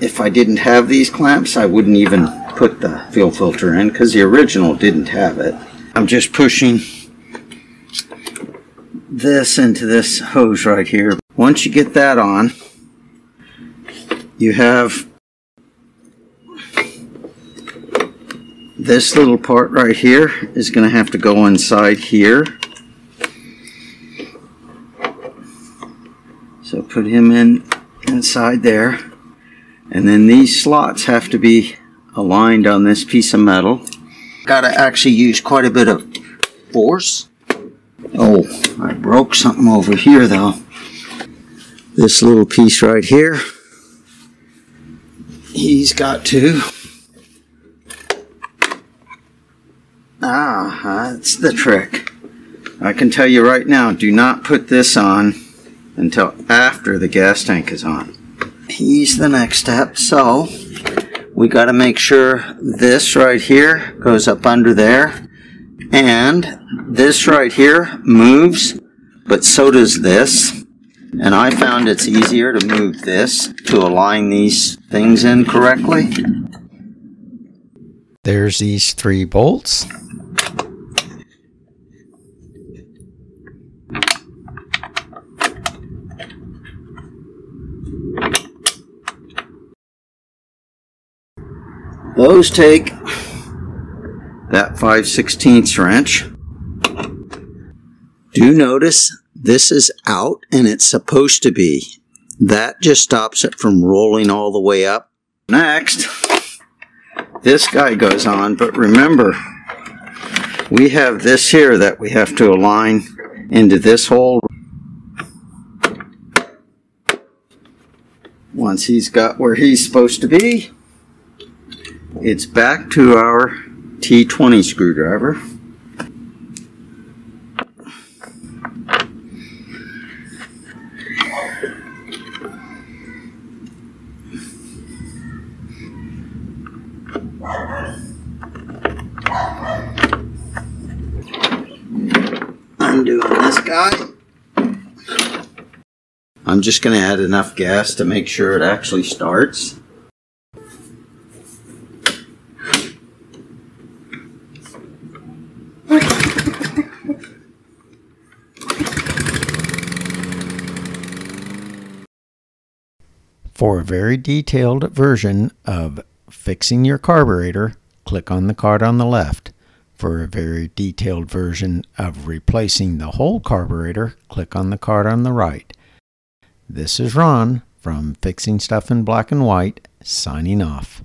if I didn't have these clamps, I wouldn't even put the fuel filter in because the original didn't have it. I'm just pushing this into this hose right here. Once you get that on, you have this little part right here is going to have to go inside here. So put him inside there. And then these slots have to be aligned on this piece of metal. Got to actually use quite a bit of force. Oh, I broke something over here though. This little piece right here, he's got to. That's the trick. I can tell you right now, do not put this on until after the gas tank is on. He's the next step. So we got to make sure this right here goes up under there, and this right here moves, but so does this. And I found it's easier to move this to align these things in correctly. There's these 3 bolts. Those take that 5/16 wrench. Do notice this is out and it's supposed to be. That just stops it from rolling all the way up. Next, this guy goes on, but remember, we have this here that we have to align into this hole. Once he's got where he's supposed to be, it's back to our T20 screwdriver. Undoing this guy. I'm just going to add enough gas to make sure it actually starts. For a very detailed version of fixing your carburetor, click on the card on the left. For a very detailed version of replacing the whole carburetor, click on the card on the right. This is Ron from Fixing Stuff in Black and White, signing off.